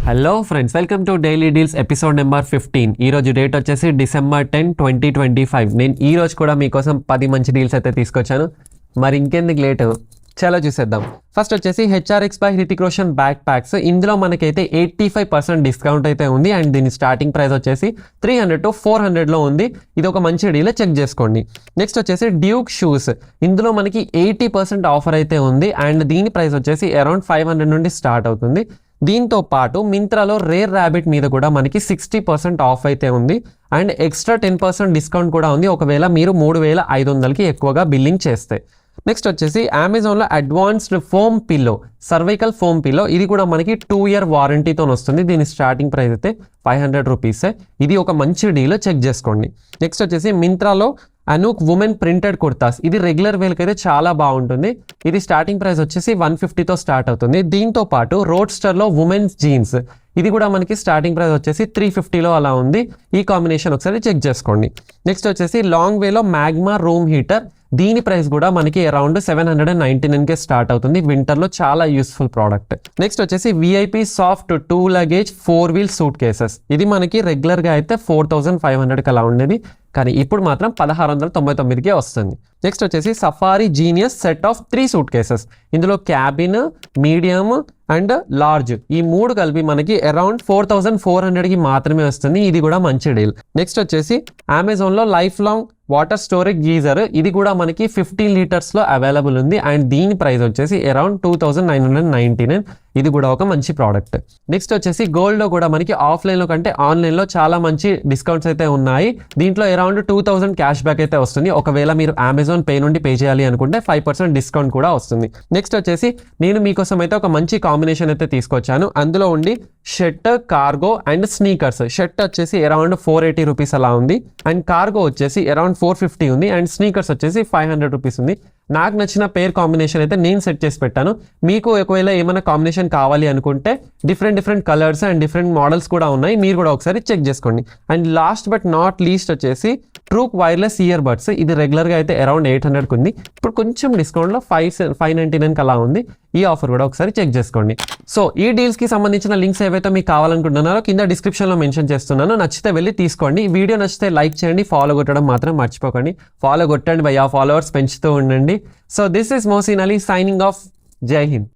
Hello friends, welcome to daily deals episode number 15. ఈరోజు date వచ్చేసి December 10, 2025. నేను ఈరోజు కూడా మీకోసం 10 మంచి డీల్స్ అయితే తీసుకొచ్చాను. మరి ఇంకెందుకు లేట్, చాలా చూసేద్దాం. ఫస్ట్ వచ్చేసి HRX by Hrithik Roshan back packs. ఇందులో మనకైతే 85% డిస్కౌంట్ అయితే ఉంది అండ్ దీని స్టార్టింగ్ ప్రైస్ వచ్చేసి 300 to 400లో ఉంది. ఇది ఒక మంచి డీల్, చెక్ చేసుకోండి. నెక్స్ట్ వచ్చేసి డ్యూక్ షూస్. ఇందులో మనకి 80% ఆఫర్ అయితే ఉంది అండ్ దీని ప్రైస్ వచ్చేసి అరౌండ్ 500 నుండి స్టార్ట్ అవుతుంది. దీంతో పాటు మింత్రాలో రేర్ ర్యాబిట్ మీద కూడా మనకి 60% ఆఫ్ అయితే ఉంది అండ్ ఎక్స్ట్రా 10% డిస్కౌంట్ కూడా ఉంది ఒకవేళ మీరు 3500కి ఎక్కువగా బిల్లింగ్ చేస్తే. నెక్స్ట్ వచ్చేసి అమెజాన్లో advanced foam pillow, cervical foam pillow. ఇది కూడా మనకి 2 year వారంటీతో వస్తుంది. దీని స్టార్టింగ్ ప్రైస్ అయితే 500 రూపీసే. ఇది ఒక మంచి డీల్, చెక్ చేసుకోండి. నెక్స్ట్ వచ్చేసి మింత్రాలో అనూక్ ఉమెన్ ప్రింటెడ్ కుర్తాస్. ఇది రెగ్యులర్ వేల్కి అయితే చాలా బాగుంటుంది. ఇది స్టార్టింగ్ ప్రైస్ వచ్చేసి 150తో స్టార్ట్ అవుతుంది. దీంతో పాటు రోడ్స్టర్లో ఉమెన్స్ జీన్స్, ఇది కూడా మనకి స్టార్టింగ్ ప్రైస్ వచ్చేసి 350లో అలా ఉంది. ఈ కాంబినేషన్ ఒకసారి చెక్ చేసుకోండి. నెక్స్ట్ వచ్చేసి లాంగ్ వేలో మ్యాగ్మా రూమ్ హీటర్. దీని ప్రైస్ కూడా మనకి అరౌండ్ 799కే స్టార్ట్ అవుతుంది. వింటర్లో చాలా యూస్ఫుల్ ప్రోడక్ట్. నెక్స్ట్ వచ్చేసి VIP soft 2 luggage 4-wheel suit cases. ఇది మనకి రెగ్యులర్గా అయితే 4500కి అలా ఉండేది, కానీ ఇప్పుడు మాత్రం 1699కే వస్తుంది. నెక్స్ట్ వచ్చేసి safari genius set of 3 suit cases. ఇందులో క్యాబిన్, మీడియం అండ్ లార్జ్, ఈ 3 కలిపి మనకి అరౌండ్ 4400కి మాత్రమే వస్తుంది. ఇది కూడా మంచి డీల్. నెక్స్ట్ వచ్చేసి అమెజాన్లో life long water storage geyser. ఇది కూడా మనకి 15 లీటర్స్లో అవైలబుల్ ఉంది అండ్ దీని ప్రైస్ వచ్చేసి అరౌండ్ 2999. ఇది కూడా ఒక మంచి ప్రోడక్ట్. నెక్స్ట్ వచ్చేసి గోల్డ్లో కూడా మనకి ఆఫ్లైన్లో కంటే ఆన్లైన్లో చాలా మంచి డిస్కౌంట్స్ అయితే ఉన్నాయి. దీంట్లో అరౌండ్ 2000 క్యాష్ బ్యాక్ అయితే వస్తుంది. ఒకవేళ మీరు అమెజాన్ పే నుండి పే చేయాలి అనుకుంటే 5% డిస్కౌంట్ కూడా వస్తుంది. నెక్స్ట్ వచ్చేసి నేను మీకోసం అయితే ఒక మంచి కాంబినేషన్ అయితే తీసుకొచ్చాను. అందులో ఉండి shirt, cargo and sneakers. Shirt వచ్చేసి అరౌండ్ 480 రూపీస్ అలా ఉంది అండ్ కార్గో వచ్చేసి అరౌండ్ 450 ఉంది అండ్ స్నీకర్స్ వచ్చేసి 500 రూపీస్ ఉంది. నాకు నచ్చిన పేర్ కాంబినేషన్ అయితే నేను సెట్ చేసి పెట్టాను. మీకు ఒకవేళ ఏమైనా కాంబినేషన్ కావాలి అనుకుంటే different colours and different models కూడా ఉన్నాయి, మీరు కూడా ఒకసారి చెక్ చేసుకోండి. And last but not least వచ్చేసి ట్రూక్ వైర్లెస్ ఇయర్ బడ్స్. ఇది రెగ్యులర్గా అయితే అరౌండ్ 800కి ఉంది, ఇప్పుడు కొంచెం డిస్కౌంట్లో 599కి అలా ఉంది. ఈ ఆఫర్ కూడా ఒకసారి చెక్ చేసుకోండి. సో ఈ డీల్స్కి సంబంధించిన లింక్స్ ఏవైతే మీకు కావాలనుకుంటున్నారో కింద డిస్క్రిప్షన్లో మెన్షన్ చేస్తున్నాను. నచ్చితే వెళ్ళి తీసుకోండి. ఈ వీడియో నచ్చితే లైక్ చేయండి, ఫాలో కొట్టడం మాత్రం మర్చిపోకండి. ఫాలో కొట్టండి భయ్యా, ఫాలోవర్స్ పెంచుతూ ఉండండి. So this is Mohsin Ali signing off. జై హింద్.